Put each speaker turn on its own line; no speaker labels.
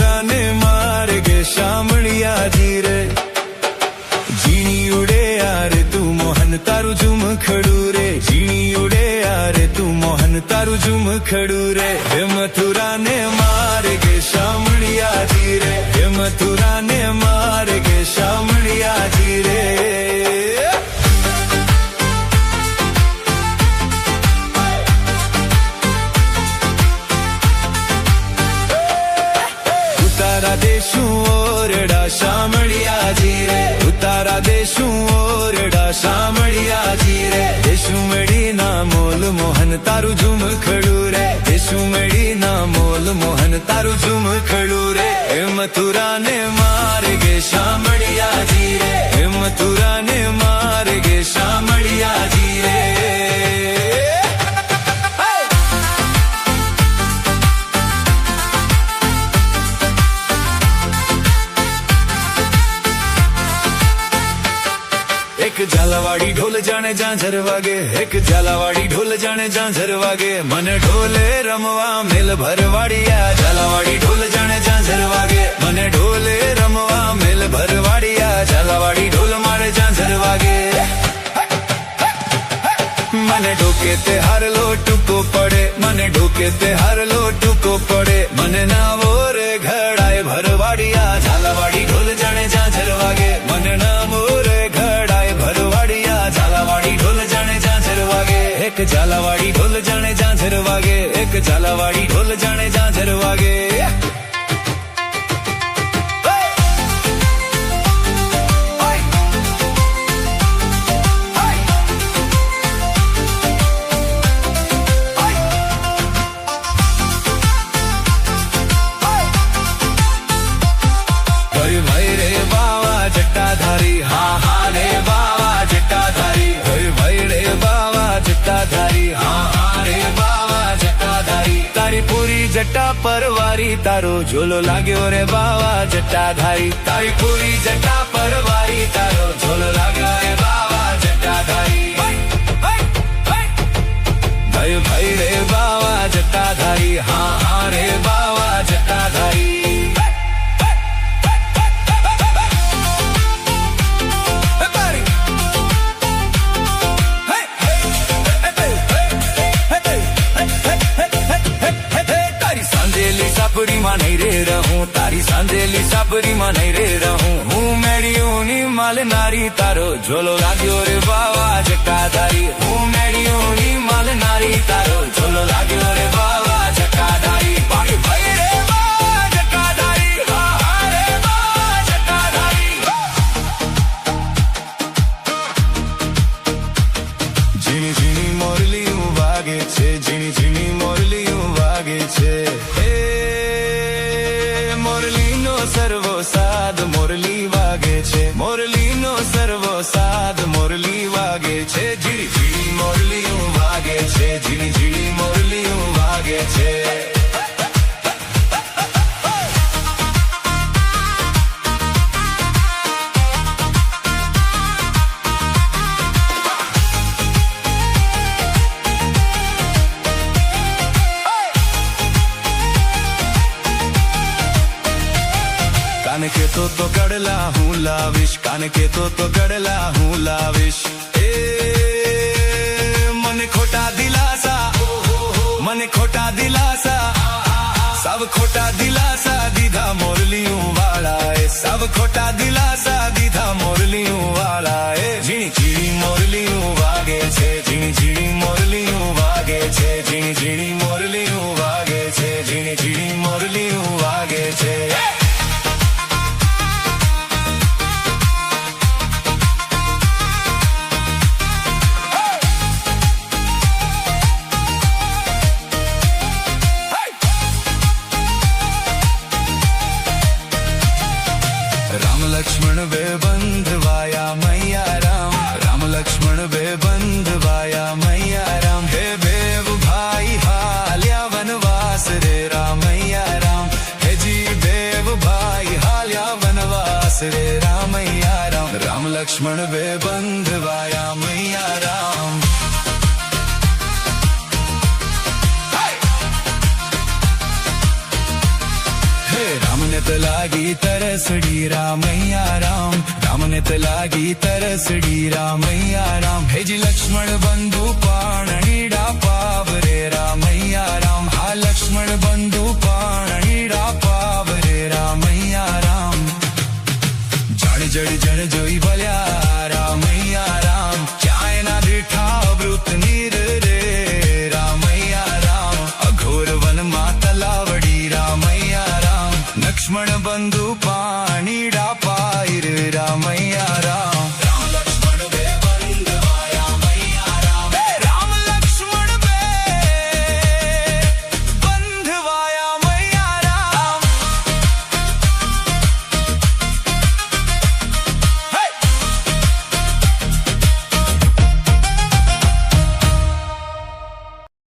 મથુરાને માર્ગે શામળિયા જી રે ઝીણી ઉડે યાર તું મોહન તારું ઝુમખડું રે ઝીણી ઉડે યાર તું મોહન તારું ઝુમખડું રે હે મથુરાને માર્ગે શામળિયા જી રે હે મથુરાને માર્ગે શામળિયા જી રે દેશું ઓરડા શામળિયા જી રે ઉતારા દેશું ઓરડા શામળિયા જી રે દેશું મેળી ના મોલ મોહન તારું ઝુમખડું રે દેશું મેળી ના મોલ મોહન તારું ઝુમખડું રે હે મથુરાને માર્ગે શામળિયા જી રે હે મથુરાને માર્ગે શામળિયા જી રે એક ઝાલાવાડી ઢોલ જાણે ઝાંઝર વાગે એક ઝાલાવાડી ઢોલ જાણે ઝાંઝર વાગે મને ઢોલે રમવા મેલ ભરવાડિયા ઝાલાવાડી ઢોલ જાણે ઝાંઝર વાગે મને ઢોલે રમવા મેલ ભરવાડિયા ઝાલાવાડી ઢોલ મારે ઝાંઝર વાગે મને ઢોકે તે હારલો ટૂંકો પડે મને ઢોકે તે હારલો ટૂંકો પડે મને નાવો રે ઘડાય ભરવાડિયા ઝાલાવાડી ઢોલ જાણે ઝાંઝર વાગે મને નાવો રે ભરવાડિયા ઝાલાવાડી ઢોલ જાણે ઝાંઝર વાગે એક ઝાલાવાડી ઢોલ જાણે ઝાંઝર વાગે એક ઝાલાવાડી ઢોલ જાણે ઝાંઝર વાગે ભાઈ રે બાવા જટ્ટાધારી હા હા રે બાવા જટ્ટાધારી ભાઈ રે બાવા જટ્ટાધારી હા હા રે બાવા જટ્ટાધારી તારી પૂરી જટ્ટા પરવારી તારો ઝોલો લાગ્યો રે બાવા જટ્ટાધારી તારી પૂરી જટ્ટા પરવારી તારો ઝોલો લાગ્યો રે બાવા જટ્ટાધારી ભાઈ રે બાવા જટ્ટાધારી હા હા રે બાવા જટ્ટાધારી સાપરીમાં નહીં રે રહું તારી સાંજેલી સાપરીમાં નહીં રે રહું હું મેળીઓની માલનારી તારો ઝોલો લાગ્યો રે બાવા જટ્ટાધારી હું મેળીઓની માલનારી તારો ઝોલો લાગ્યો રે બાવા જટ્ટાધારી ભાઈ રે બાવા જટ્ટાધારી હા હા રે બાવા જટ્ટાધારી ઝીણી ઝીણી મોરલીઓ વાગે છે ઝીણી ઝીણી મોરલીઓ વાગે છે મોરલીનો સર્વો સાદ મોરલી વાગે છે મોરલીનો સર્વો સાદ મોરલી વાગે છે ઝીણી ઝીણી મોરલીઓ વાગે છે ઝીણી ઝીણી મોરલીઓ વાગે છે કાન કેતો તો કડલા હું લાવીશ કાન કેતો તો કડલા હું લાવીશ મને ખોટા દિલાસા મને ખોટા દિલાસા સબ ખોટા દિલાસા દીધા મોરલીયું વાળાએ સબ ખોટા દિલાસા દીધા મોરલીયું વાળાએ ઝીણી ઝીણી મોરલીયું વાગે છે ઝીણી ઝીણી મોરલીયું વાગે છે ઝીણી ઝીણી મોરલીયું વાગે છે ઝીણી ઝીણી મોરલીયું વાગે છે लक्ष्मण वे बंधवाया मैया राम राम लक्ष्मण वे बंधवाया मैया राम हे बेव भाई हाल्या वनवास रे रामैया राम हे जी बेव भाई हाल्या वनवास रे रामैया राम राम लक्ष्मण वे बंधवाया मैया राम हे રામને તો લાગી તરસડી રામૈયા રામ, રામને તો લાગી તરસડી રામૈયા રામ. હેજી લક્ષ્મણ બંધુ પાણણીડા પાવરે રામૈયા રામ, હા લક્ષ્મણ બંધુ પાણણીડા પાવરે રામૈયા રામ. જણ જડ જણ જોઈ ભલ્યા રામૈયા રામ, ક્યાંય ના દીઠા વૃત નીર રે રામૈયા રામ. અઘોર વનમાં તલાવડી રામૈયા રામ, લક્ષ્મણ બંધુ પાણીડા પાયર રામૈયા રામ.